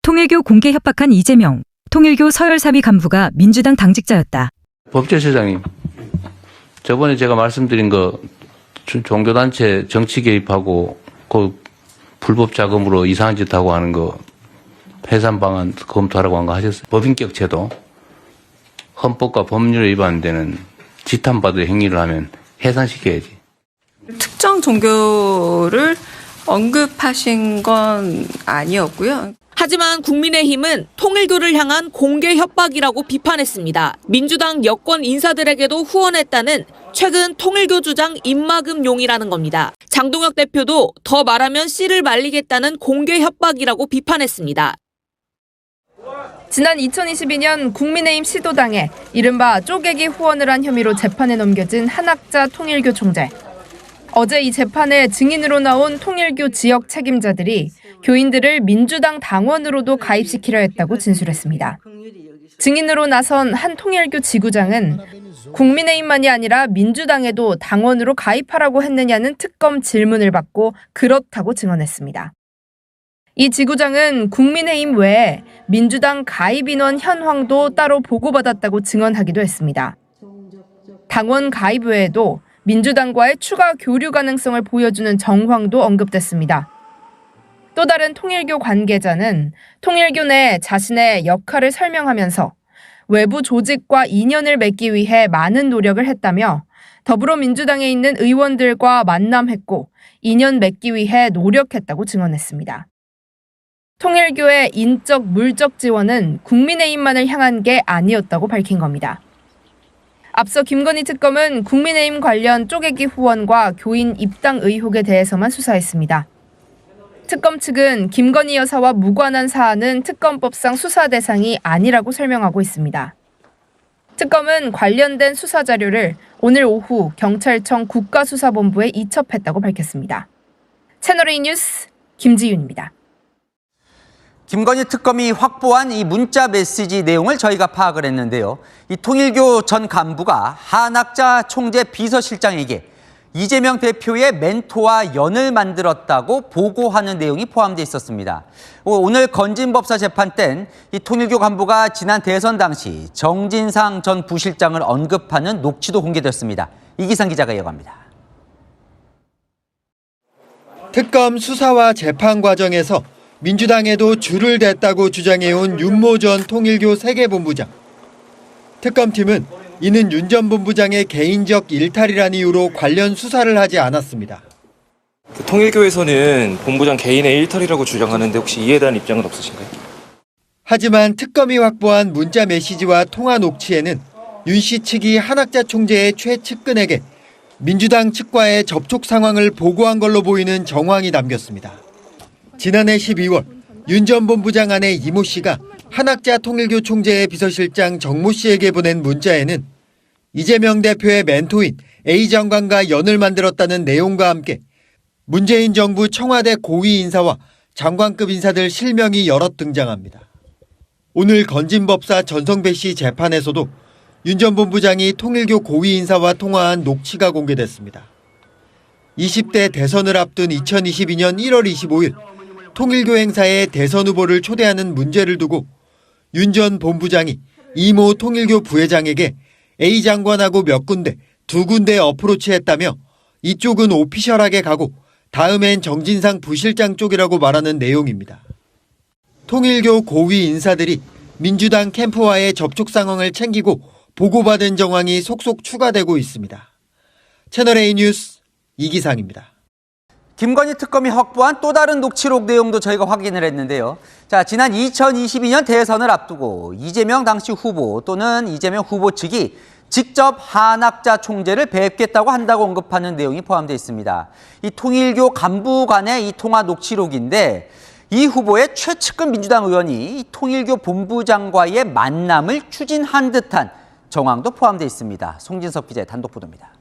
통일교 공개 협박한 이재명. 통일교 서열사위 간부가 민주당 당직자였다. 법제처장님, 저번에 제가 말씀드린 거 종교단체 정치 개입하고 그 불법 자금으로 이상한 짓 하고 하는 거 해산 방안 검토하라고 한 거 하셨어요? 법인격 제도, 헌법과 법률에 위반되는 지탄받을 행위를 하면 해산시켜야지. 특정 종교를 언급하신 건 아니었고요. 하지만 국민의힘은 통일교를 향한 공개 협박이라고 비판했습니다. 민주당 여권 인사들에게도 후원했다는 최근 통일교 주장 입막음용이라는 겁니다. 장동혁 대표도 더 말하면 씨를 말리겠다는 공개 협박이라고 비판했습니다. 지난 2022년 국민의힘 시도당에 이른바 쪼개기 후원을 한 혐의로 재판에 넘겨진 한학자 통일교 총재. 어제 이 재판에 증인으로 나온 통일교 지역 책임자들이 교인들을 민주당 당원으로도 가입시키려 했다고 진술했습니다. 증인으로 나선 한 통일교 지구장은 국민의힘만이 아니라 민주당에도 당원으로 가입하라고 했느냐는 특검 질문을 받고 그렇다고 증언했습니다. 이 지구장은 국민의힘 외에 민주당 가입 인원 현황도 따로 보고받았다고 증언하기도 했습니다. 당원 가입 외에도 민주당과의 추가 교류 가능성을 보여주는 정황도 언급됐습니다. 또 다른 통일교 관계자는 통일교 내 자신의 역할을 설명하면서 외부 조직과 인연을 맺기 위해 많은 노력을 했다며 더불어민주당에 있는 의원들과 만남했고 인연 맺기 위해 노력했다고 증언했습니다. 통일교의 인적, 물적 지원은 국민의힘만을 향한 게 아니었다고 밝힌 겁니다. 앞서 김건희 특검은 국민의힘 관련 쪼개기 후원과 교인 입당 의혹에 대해서만 수사했습니다. 특검 측은 김건희 여사와 무관한 사안은 특검법상 수사 대상이 아니라고 설명하고 있습니다. 특검은 관련된 수사 자료를 오늘 오후 경찰청 국가수사본부에 이첩했다고 밝혔습니다. 채널A 뉴스 김지윤입니다. 김건희 특검이 확보한 이 문자 메시지 내용을 저희가 파악을 했는데요. 이 통일교 전 간부가 한학자 총재 비서실장에게 이재명 대표의 멘토와 연을 만들었다고 보고하는 내용이 포함되어 있었습니다. 오늘 건진법사 재판 땐 이 통일교 간부가 지난 대선 당시 정진상 전 부실장을 언급하는 녹취도 공개됐습니다. 이기상 기자가 이어갑니다. 특검 수사와 재판 과정에서 민주당에도 줄을 댔다고 주장해온 윤모 전 통일교 세계본부장. 특검팀은 이는 윤 전 본부장의 개인적 일탈이라는 이유로 관련 수사를 하지 않았습니다. 통일교에서는 본부장 개인의 일탈이라고 주장하는데 혹시 이에 대한 입장은 없으신가요? 하지만 특검이 확보한 문자 메시지와 통화 녹취에는 윤 씨 측이 한학자 총재의 최측근에게 민주당 측과의 접촉 상황을 보고한 걸로 보이는 정황이 담겼습니다. 지난해 12월 윤 전 본부장 아내 이모 씨가 한학자 통일교 총재의 비서실장 정모 씨에게 보낸 문자에는 이재명 대표의 멘토인 A 장관과 연을 만들었다는 내용과 함께 문재인 정부 청와대 고위 인사와 장관급 인사들 실명이 여럿 등장합니다. 오늘 건진법사 전성배 씨 재판에서도 윤 전 본부장이 통일교 고위 인사와 통화한 녹취가 공개됐습니다. 20대 대선을 앞둔 2022년 1월 25일 통일교 행사에 대선 후보를 초대하는 문제를 두고 윤 전 본부장이 이모 통일교 부회장에게 A 장관하고 몇 군데, 두 군데 어프로치했다며 이쪽은 오피셜하게 가고 다음엔 정진상 부실장 쪽이라고 말하는 내용입니다. 통일교 고위 인사들이 민주당 캠프와의 접촉 상황을 챙기고 보고받은 정황이 속속 추가되고 있습니다. 채널A 뉴스 이기상입니다. 김건희 특검이 확보한 또 다른 녹취록 내용도 저희가 확인을 했는데요. 자, 지난 2022년 대선을 앞두고 이재명 당시 후보 또는 이재명 후보 측이 직접 한학자 총재를 뵙겠다고 한다고 언급하는 내용이 포함되어 있습니다. 이 통일교 간부 간의 이 통화 녹취록인데 이 후보의 최측근 민주당 의원이 이 통일교 본부장과의 만남을 추진한 듯한 정황도 포함되어 있습니다. 송진섭 기자의 단독 보도입니다.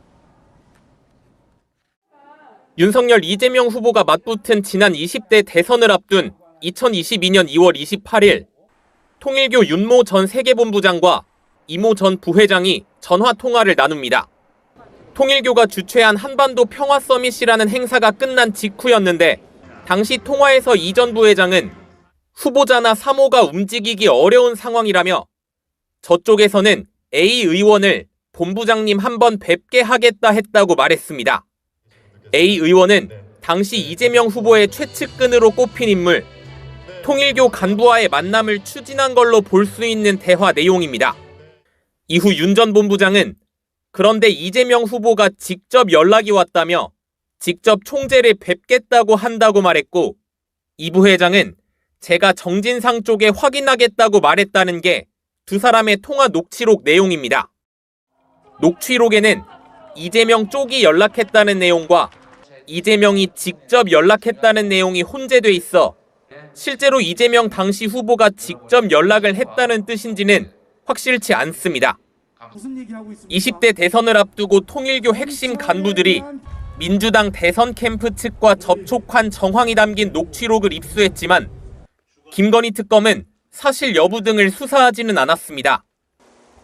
윤석열 이재명 후보가 맞붙은 지난 20대 대선을 앞둔 2022년 2월 28일 통일교 윤모 전 세계본부장과 이모 전 부회장이 전화 통화를 나눕니다. 통일교가 주최한 한반도 평화 서밋이라는 행사가 끝난 직후였는데 당시 통화에서 이 전 부회장은 후보자나 사모가 움직이기 어려운 상황이라며 저쪽에서는 A 의원을 본부장님 한번 뵙게 하겠다 했다고 말했습니다. A 의원은 당시 이재명 후보의 최측근으로 꼽힌 인물, 통일교 간부와의 만남을 추진한 걸로 볼 수 있는 대화 내용입니다. 이후 윤 전 본부장은 그런데 이재명 후보가 직접 연락이 왔다며 직접 총재를 뵙겠다고 한다고 말했고, 이 부회장은 제가 정진상 쪽에 확인하겠다고 말했다는 게 두 사람의 통화 녹취록 내용입니다. 녹취록에는 이재명 쪽이 연락했다는 내용과 이재명이 직접 연락했다는 내용이 혼재돼 있어 실제로 이재명 당시 후보가 직접 연락을 했다는 뜻인지는 확실치 않습니다. 20대 대선을 앞두고 통일교 핵심 간부들이 민주당 대선 캠프 측과 접촉한 정황이 담긴 녹취록을 입수했지만 김건희 특검은 사실 여부 등을 수사하지는 않았습니다.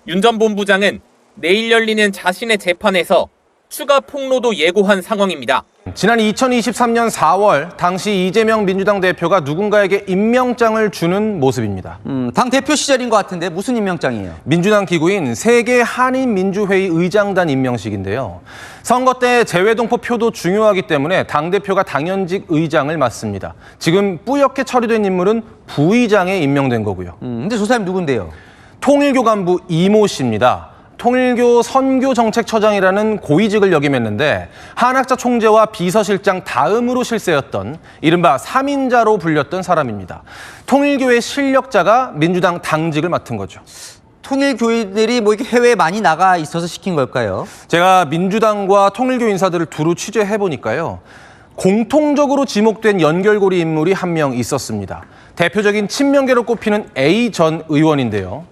윤 전 본부장은 내일 열리는 자신의 재판에서 추가 폭로도 예고한 상황입니다. 지난 2023년 4월 당시 이재명 민주당 대표가 누군가에게 임명장을 주는 모습입니다. 당 대표 시절인 것 같은데 무슨 임명장이에요? 민주당 기구인 세계 한인민주회의 의장단 임명식인데요. 선거 때 재외동포 표도 중요하기 때문에 당대표가 당연직 의장을 맡습니다. 지금 뿌옇게 처리된 인물은 부의장에 임명된 거고요. 근데 저 사람이 누군데요? 통일교 간부 이모 씨입니다. 통일교 선교정책처장이라는 고위직을 역임했는데 한학자 총재와 비서실장 다음으로 실세였던 이른바 3인자로 불렸던 사람입니다. 통일교의 실력자가 민주당 당직을 맡은 거죠. 통일교인들이 뭐 이렇게 해외에 많이 나가 있어서 시킨 걸까요? 제가 민주당과 통일교 인사들을 두루 취재해보니까요. 공통적으로 지목된 연결고리 인물이 한 명 있었습니다. 대표적인 친명계로 꼽히는 A 전 의원인데요.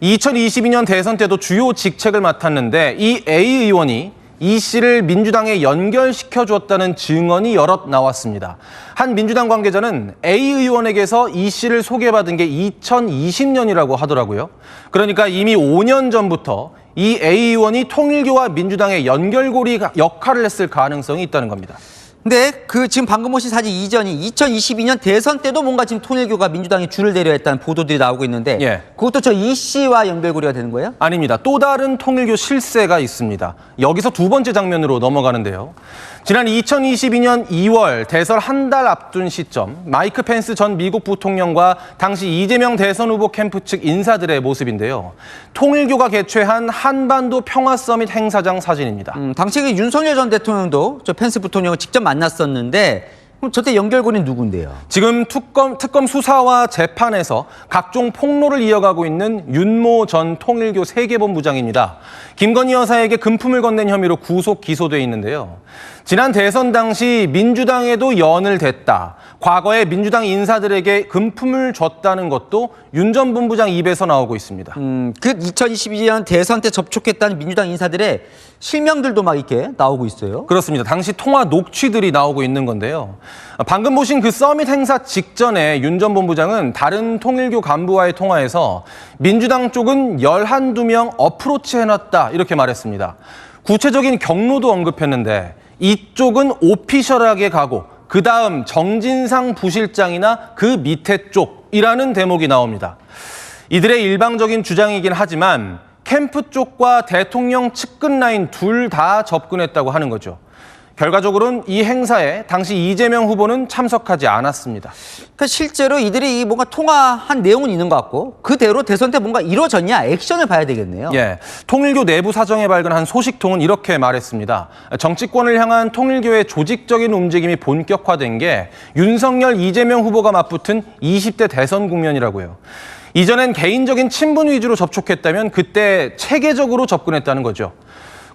2022년 대선 때도 주요 직책을 맡았는데 이 A 의원이 이 씨를 민주당에 연결시켜 주었다는 증언이 여럿 나왔습니다. 한 민주당 관계자는 A 의원에게서 이 씨를 소개받은 게 2020년이라고 하더라고요. 그러니까 이미 5년 전부터 이 A 의원이 통일교와 민주당의 연결고리 역할을 했을 가능성이 있다는 겁니다. 근데 그 지금 방금 보신 사진 이전이 2022년 대선 때도 뭔가 지금 통일교가 민주당에 줄을 대려 했다는 보도들이 나오고 있는데 예. 그것도 저 이 씨와 연결고리가 되는 거예요? 아닙니다. 또 다른 통일교 실세가 있습니다. 여기서 두 번째 장면으로 넘어가는데요. 지난 2022년 2월 대선 한 달 앞둔 시점 마이크 펜스 전 미국 부통령과 당시 이재명 대선 후보 캠프 측 인사들의 모습인데요. 통일교가 개최한 한반도 평화 서밋 행사장 사진입니다. 당시 그 윤석열 전 대통령도 저 펜스 부통령을 직접 만났었는데 그럼 저때 연결고리는 누군데요? 지금 특검 수사와 재판에서 각종 폭로를 이어가고 있는 윤모 전 통일교 세계본부장입니다. 김건희 여사에게 금품을 건넨 혐의로 구속 기소돼 있는데요. 지난 대선 당시 민주당에도 연을 댔다. 과거에 민주당 인사들에게 금품을 줬다는 것도 윤 전 본부장 입에서 나오고 있습니다. 그 2022년 대선 때 접촉했다는 민주당 인사들의 실명들도 막 이렇게 나오고 있어요. 그렇습니다. 당시 통화 녹취들이 나오고 있는 건데요. 방금 보신 그 서밋 행사 직전에 윤 전 본부장은 다른 통일교 간부와의 통화에서 민주당 쪽은 11~12명 어프로치 해놨다 이렇게 말했습니다. 구체적인 경로도 언급했는데 이쪽은 오피셜하게 가고 그 다음 정진상 부실장이나 그 밑에 쪽이라는 대목이 나옵니다. 이들의 일방적인 주장이긴 하지만 캠프 쪽과 대통령 측근 라인 둘 다 접근했다고 하는 거죠. 결과적으로는 이 행사에 당시 이재명 후보는 참석하지 않았습니다. 그러니까 실제로 이들이 뭔가 통화한 내용은 있는 것 같고 그대로 대선 때 뭔가 이루어졌냐 액션을 봐야 되겠네요. 예, 통일교 내부 사정에 발견한 소식통은 이렇게 말했습니다. 정치권을 향한 통일교의 조직적인 움직임이 본격화된 게 윤석열, 이재명 후보가 맞붙은 20대 대선 국면이라고요. 이전엔 개인적인 친분 위주로 접촉했다면 그때 체계적으로 접근했다는 거죠.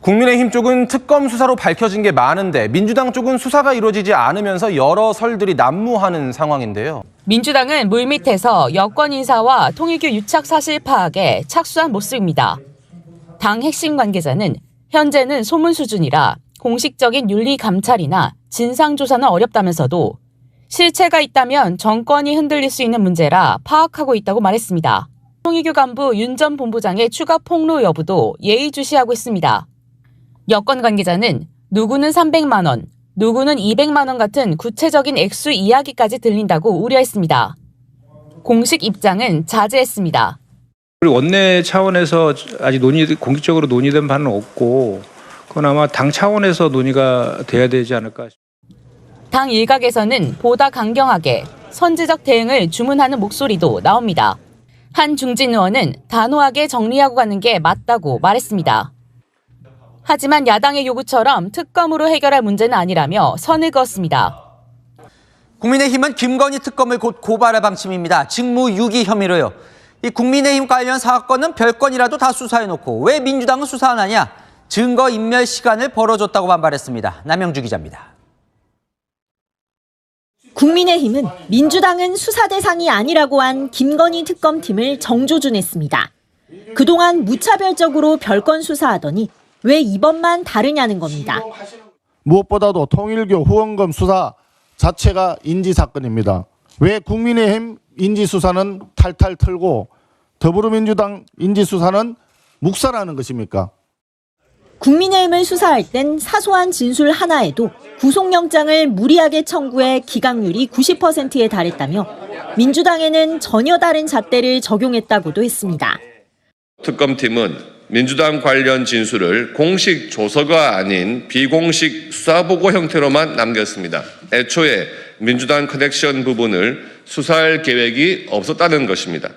국민의힘 쪽은 특검 수사로 밝혀진 게 많은데 민주당 쪽은 수사가 이루어지지 않으면서 여러 설들이 난무하는 상황인데요. 민주당은 물밑에서 여권 인사와 통일교 유착 사실 파악에 착수한 모습입니다. 당 핵심 관계자는 현재는 소문 수준이라 공식적인 윤리 감찰이나 진상 조사는 어렵다면서도 실체가 있다면 정권이 흔들릴 수 있는 문제라 파악하고 있다고 말했습니다. 통일교 간부 윤 전 본부장의 추가 폭로 여부도 예의주시하고 있습니다. 여권 관계자는 누구는 300만 원, 누구는 200만 원 같은 구체적인 액수 이야기까지 들린다고 우려했습니다. 공식 입장은 자제했습니다. 원내 차원에서 아직 공식적으로 논의된 바는 없고 그건 아마 당 차원에서 논의가 돼야 되지 않을까. 당 일각에서는 보다 강경하게 선제적 대응을 주문하는 목소리도 나옵니다. 한 중진 의원은 단호하게 정리하고 가는 게 맞다고 말했습니다. 하지만 야당의 요구처럼 특검으로 해결할 문제는 아니라며 선을 그었습니다. 국민의힘은 김건희 특검을 곧 고발할 방침입니다. 직무유기 혐의로요. 이 국민의힘 관련 사건은 별건이라도 다 수사해놓고 왜 민주당은 수사 안 하냐? 증거인멸 시간을 벌어줬다고 반발했습니다. 남영주 기자입니다. 국민의힘은 민주당은 수사 대상이 아니라고 한 김건희 특검팀을 정조준했습니다. 그동안 무차별적으로 별건 수사하더니 왜 이번만 다르냐는 겁니다. 무엇보다도 통일교 후원금 수사 자체가 인지사건입니다. 왜 국민의힘 인지수사는 탈탈 털고 더불어민주당 인지수사는 묵살하는 것입니까? 국민의힘을 수사할 땐 사소한 진술 하나에도 구속영장을 무리하게 청구해 기각률이 90%에 달했다며 민주당에는 전혀 다른 잣대를 적용했다고도 했습니다. 특검팀은 민주당 관련 진술을 공식 조서가 아닌 비공식 수사보고 형태로만 남겼습니다. 애초에 민주당 커넥션 부분을 수사할 계획이 없었다는 것입니다.